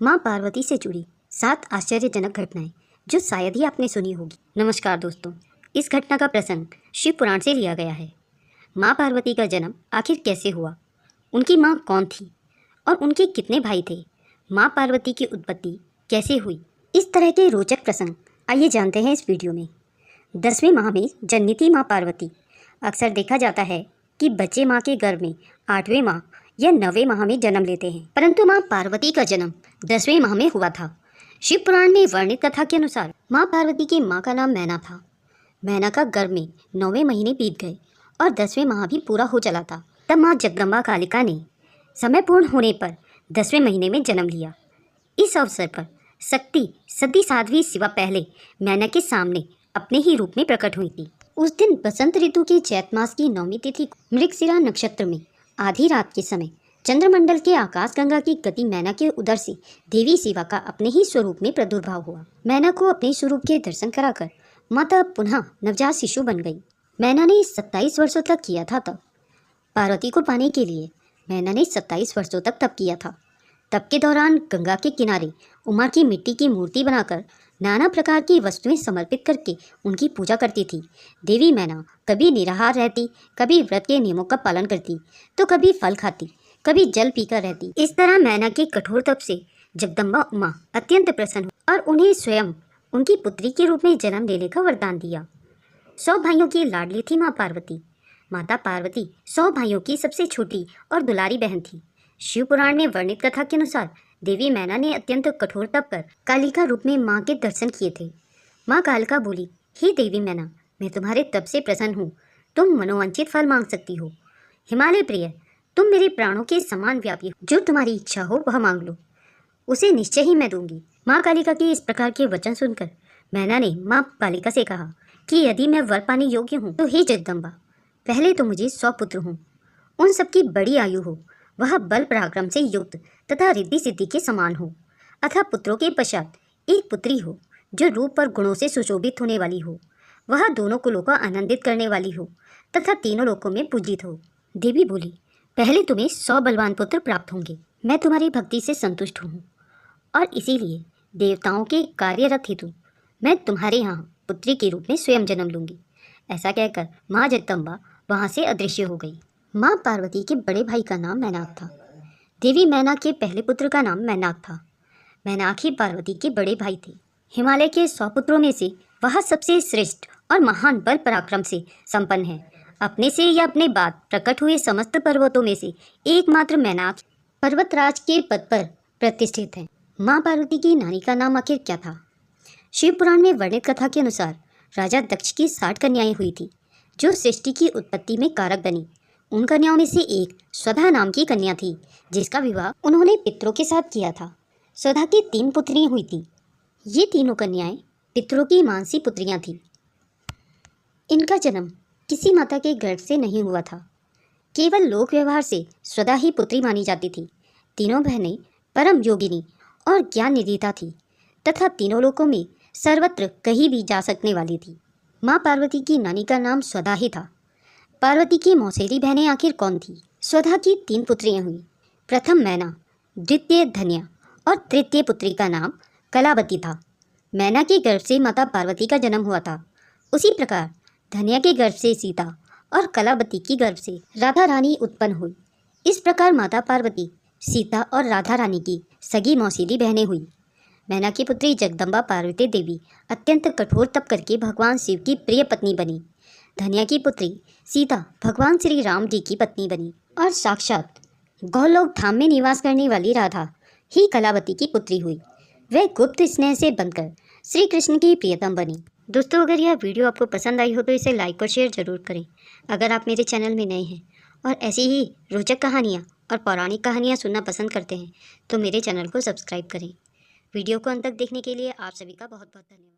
माँ पार्वती से जुड़ी 7 आश्चर्यजनक घटनाएं जो शायद ही आपने सुनी होगी। नमस्कार दोस्तों, इस घटना का प्रसंग शिव पुराण से लिया गया है। माँ पार्वती का जन्म आखिर कैसे हुआ, उनकी माँ कौन थी और उनके कितने भाई थे, माँ पार्वती की उत्पत्ति कैसे हुई, इस तरह के रोचक प्रसंग आइए जानते हैं इस वीडियो में। 10वें माह में जन्मी थी माँ पार्वती। अक्सर देखा जाता है कि बच्चे माँ के गर्भ में 8वें माह या 9वें माह में जन्म लेते हैं, परंतु माँ पार्वती का जन्म 10वें माह में हुआ था। शिव पुराण में वर्णित कथा के अनुसार माँ पार्वती की माँ का नाम मैना था। मैना का गर्भ में 9वें महीने बीत गए और 10वें माह भी पूरा हो चला था। तब माँ जगदम्बा कालिका ने समय पूर्ण होने पर 10वें महीने में जन्म लिया। इस अवसर पर शक्ति सती साध्वी शिवा पहले मैना के सामने अपने ही रूप में प्रकट हुई थी। उस दिन बसंत ऋतु के चैत मास की 9वीं तिथि को मृगशिरा नक्षत्र में आधी रात के समय चंद्रमंडल के आकाश गंगा की गति मैना के उदर से देवी शिवा का अपने ही स्वरूप में प्रादुर्भाव हुआ। मैना को अपने स्वरूप के दर्शन कराकर माता पुनः नवजात शिशु बन गई। मैना ने 27 वर्षों तक किया था तप। पार्वती को पाने के लिए मैना ने 27 वर्षों तक तप किया था। तप के दौरान गंगा के किनारे उमा की मिट्टी की मूर्ति बनाकर नाना प्रकार की वस्तुएं समर्पित करके उनकी पूजा करती थी। देवी मैना कभी निराहार रहती, कभी व्रत के नियमों का पालन करती, तो कभी फल खाती, कभी जल पीकर रहती। इस तरह मैना के कठोर तप से जगदम्बा उमा अत्यंत प्रसन्न हुई और उन्हें स्वयं उनकी पुत्री के रूप में जन्म लेने का वरदान दिया। 100 भाइयों की लाडली थी माँ पार्वती। माता पार्वती 100 भाइयों की सबसे छोटी और दुलारी बहन थी। शिव पुराण में वर्णित कथा के अनुसार देवी मैना ने अत्यंत कठोर तप कर कालिका रूप में माँ के दर्शन किए थे। माँ कालिका बोली, हे देवी मैना, मैं तुम्हारे तप से प्रसन्न हूँ। तुम मनोवांछित फल मांग सकती हो। हिमालय प्रिय, तुम मेरे प्राणों के समान व्यापी हो। जो तुम्हारी इच्छा हो वह मांग लो, उसे निश्चय ही मैं दूंगी। माँ कालिका के इस प्रकार के वचन सुनकर मैना ने माँ कालिका से कहा कि यदि मैं वर पाने योग्य हूँ तो हे जगदम्बा, पहले तो मुझे 100 पुत्र हों, उन सबकी बड़ी आयु हो, वह बल पराक्रम से युक्त तथा रिद्धि सिद्धि के समान हो, अतः पुत्रों के पश्चात एक पुत्री हो जो रूप और गुणों से सुशोभित होने वाली हो, वह दोनों कुलों को आनंदित करने वाली हो तथा तीनों लोकों में पूजित हो। देवी बोली, पहले तुम्हें 100 बलवान पुत्र प्राप्त होंगे। मैं तुम्हारी भक्ति से संतुष्ट हूँ और इसीलिए देवताओं के कार्यरत हेतु मैं तुम्हारे यहाँ पुत्री के रूप में स्वयं जन्म लूंगी। ऐसा कहकर माँ जगदम्बा वहाँ से अदृश्य हो गई। माँ पार्वती के बड़े भाई का नाम मैनाक था। देवी मैना के पहले पुत्र का नाम मैनाक था। मैनाक ही पार्वती के बड़े भाई थे। हिमालय के 100 पुत्रों में से वह सबसे श्रेष्ठ और महान बल पराक्रम से संपन्न है। अपने से या अपने बाद प्रकट हुए समस्त पर्वतों में से एकमात्र मैनाक पर्वतराज के पद पर प्रतिष्ठित है। माँ पार्वती की नानी का नाम आखिर क्या था? शिव पुराण में वर्णित कथा के अनुसार राजा दक्ष की 60 कन्याएं हुई थी जो सृष्टि की उत्पत्ति में कारक बनी। उन कन्याओं में से एक स्वधा नाम की कन्या थी जिसका विवाह उन्होंने पितरों के साथ किया था। स्वधा की 3 पुत्रियां हुई थी। ये तीनों कन्याएं पितरों की मानसी पुत्रियां थीं। इनका जन्म किसी माता के गर्भ से नहीं हुआ था। केवल लोक व्यवहार से स्वधा ही पुत्री मानी जाती थी। तीनों बहनें परम योगिनी और ज्ञान निधिता थी तथा तीनों लोकों में सर्वत्र कहीं भी जा सकने वाली थी। माँ पार्वती की नानी का नाम स्वधा ही था। पार्वती की मौसेरी बहनें आखिर कौन थी? स्वधा की 3 पुत्रियां हुई। प्रथम मैना, द्वितीय धन्या और तृतीय पुत्री का नाम कलावती था। मैना के गर्भ से माता पार्वती का जन्म हुआ था। उसी प्रकार धन्या के गर्भ से सीता और कलावती की गर्भ से राधा रानी उत्पन्न हुई। इस प्रकार माता पार्वती, सीता और राधा रानी की सगी मौसेरी बहनें हुई। मैना की पुत्री जगदम्बा पार्वती देवी अत्यंत कठोर तप करके भगवान शिव की प्रिय पत्नी बनी। धन्या की पुत्री सीता भगवान श्री राम जी की पत्नी बनी और साक्षात गौलोक धाम में निवास करने वाली राधा ही कलावती की पुत्री हुई। वह गुप्त स्नेह से बनकर श्री कृष्ण की प्रियतम बनी। दोस्तों, अगर यह वीडियो आपको पसंद आई हो तो इसे लाइक और शेयर जरूर करें। अगर आप मेरे चैनल में नए हैं और ऐसी ही रोचक कहानियाँ और पौराणिक कहानियाँ सुनना पसंद करते हैं तो मेरे चैनल को सब्सक्राइब करें। वीडियो को अंत तक देखने के लिए आप सभी का बहुत बहुत धन्यवाद।